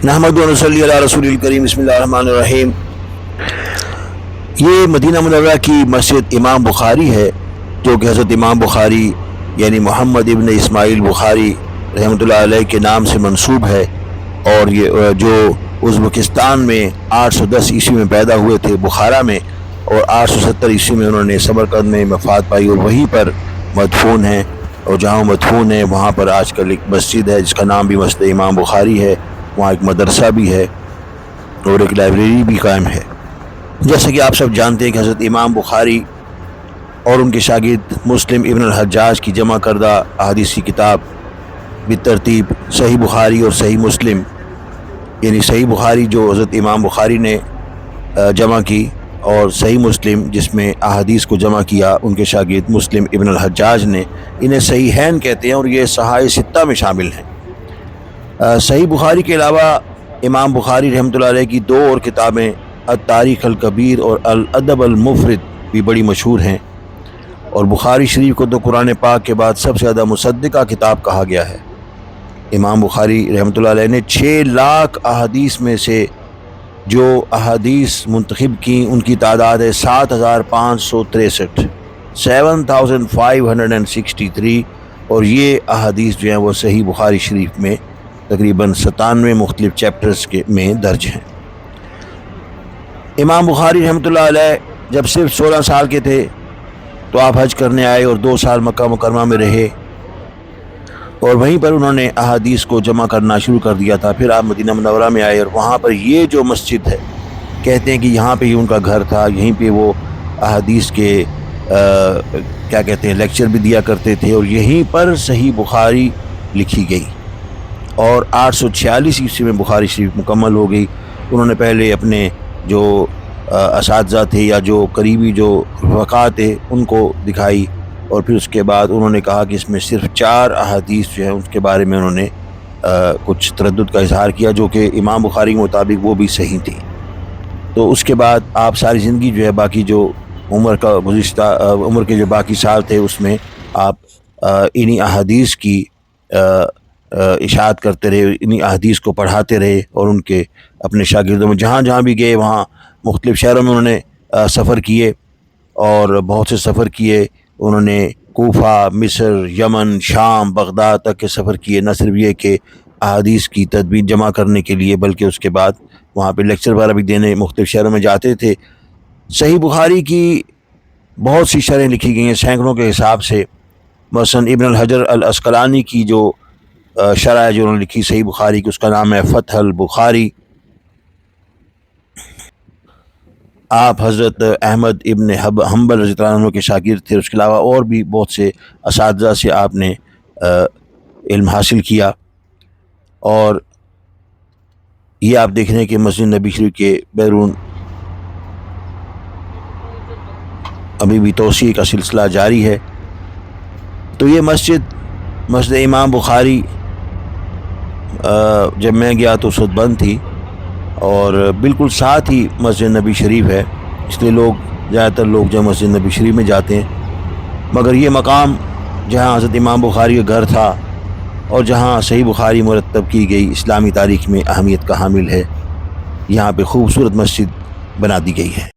نحمد و نصلی علی رسول الکریم بسم اللہ الرحمن الرحیم۔ یہ مدینہ منورہ کی مسجد امام بخاری ہے، جو کہ حضرت امام بخاری یعنی محمد ابن اسماعیل بخاری رحمۃ اللہ علیہ کے نام سے منسوب ہے، اور یہ جو ازبکستان میں 810 عیسوی میں پیدا ہوئے تھے بخارا میں، اور 870 عیسوی میں انہوں نے سمرقند میں وفات پائی اور وہیں پر مدفون ہیں، اور جہاں مدفون ہیں وہاں پر آج کل ایک مسجد ہے جس کا نام بھی مسجد امام بخاری ہے، وہاں ایک مدرسہ بھی ہے اور ایک لائبریری بھی قائم ہے۔ جیسا کہ آپ سب جانتے ہیں کہ حضرت امام بخاری اور ان کے شاگرد مسلم ابن الحجاج کی جمع کردہ احادیث کی کتاب بالترتیب صحیح بخاری اور صحیح مسلم، یعنی صحیح بخاری جو حضرت امام بخاری نے جمع کی، اور صحیح مسلم جس میں احادیث کو جمع کیا ان کے شاگرد مسلم ابن الحجاج نے، انہیں صحیحین کہتے ہیں اور یہ صحاح ستہ میں شامل ہیں۔ صحیح بخاری کے علاوہ امام بخاری رحمۃ اللہ علیہ کی دو اور کتابیں التاریخ الکبیر اور الادب المفرد بھی بڑی مشہور ہیں، اور بخاری شریف کو تو قرآن پاک کے بعد سب سے زیادہ مصدقہ کتاب کہا گیا ہے۔ امام بخاری رحمۃ اللہ علیہ نے 6 لاکھ احادیث میں سے جو احادیث منتخب کی ان کی تعداد ہے 7563، 7563، اور یہ احادیث جو ہیں وہ صحیح بخاری شریف میں تقریباً 97 مختلف چیپٹرز میں درج ہیں۔ امام بخاری رحمۃ اللہ علیہ جب صرف 16 سال کے تھے تو آپ حج کرنے آئے اور 2 سال مکہ مکرمہ میں رہے، اور وہیں پر انہوں نے احادیث کو جمع کرنا شروع کر دیا تھا۔ پھر آپ مدینہ منورہ میں آئے اور وہاں پر یہ جو مسجد ہے، کہتے ہیں کہ یہاں پہ ہی ان کا گھر تھا، یہیں پہ وہ احادیث کے کیا کہتے ہیں لیکچر بھی دیا کرتے تھے، اور یہیں پر صحیح بخاری لکھی گئی، اور 846 عیسوی میں بخاری شریف مکمل ہو گئی۔ انہوں نے پہلے اپنے جو اساتذہ تھے یا جو قریبی جو رفقا تھے ان کو دکھائی، اور پھر اس کے بعد انہوں نے کہا کہ اس میں صرف 4 احادیث جو ہیں اس کے بارے میں انہوں نے کچھ تردد کا اظہار کیا، جو کہ امام بخاری کے مطابق وہ بھی صحیح تھی۔ تو اس کے بعد آپ ساری زندگی جو ہے باقی جو عمر کے جو باقی سال تھے اس میں آپ انہی احادیث کی اشاعت کرتے رہے، انہی احادیث کو پڑھاتے رہے، اور ان کے اپنے شاگردوں میں جہاں جہاں بھی گئے وہاں مختلف شہروں میں انہوں نے سفر کیے، اور بہت سے سفر کیے انہوں نے، کوفہ، مصر، یمن، شام، بغداد تک کے سفر کیے، نہ صرف یہ کہ احادیث کی تدوین جمع کرنے کے لیے بلکہ اس کے بعد وہاں پہ لیکچر وغیرہ بھی دینے مختلف شہروں میں جاتے تھے۔ صحیح بخاری کی بہت سی شرحیں لکھی گئی ہیں سینکڑوں کے حساب سے، مثلا ابن الحجر العسقلانی کی جو شرح ہے جو انہوں نے لکھی صحیح بخاری کی، اس کا نام ہے فتح البخاری۔ آپ حضرت احمد ابن حنبل رضی اللہ عنہ کے شاگرد تھے، اس کے علاوہ اور بھی بہت سے اساتذہ سے آپ نے علم حاصل کیا، اور یہ آپ دیکھ رہے ہیں کہ مسجد نبی شریف کے بیرون ابھی بھی توسیع کا سلسلہ جاری ہے۔ تو یہ مسجد امام بخاری جب میں گیا تو اس وقت بند تھی، اور بالکل ساتھ ہی مسجد نبی شریف ہے، اس لیے زیادہ تر لوگ جب مسجد نبی شریف میں جاتے ہیں، مگر یہ مقام جہاں حضرت امام بخاری کا گھر تھا اور جہاں صحیح بخاری مرتب کی گئی اسلامی تاریخ میں اہمیت کا حامل ہے، یہاں پہ خوبصورت مسجد بنا دی گئی ہے۔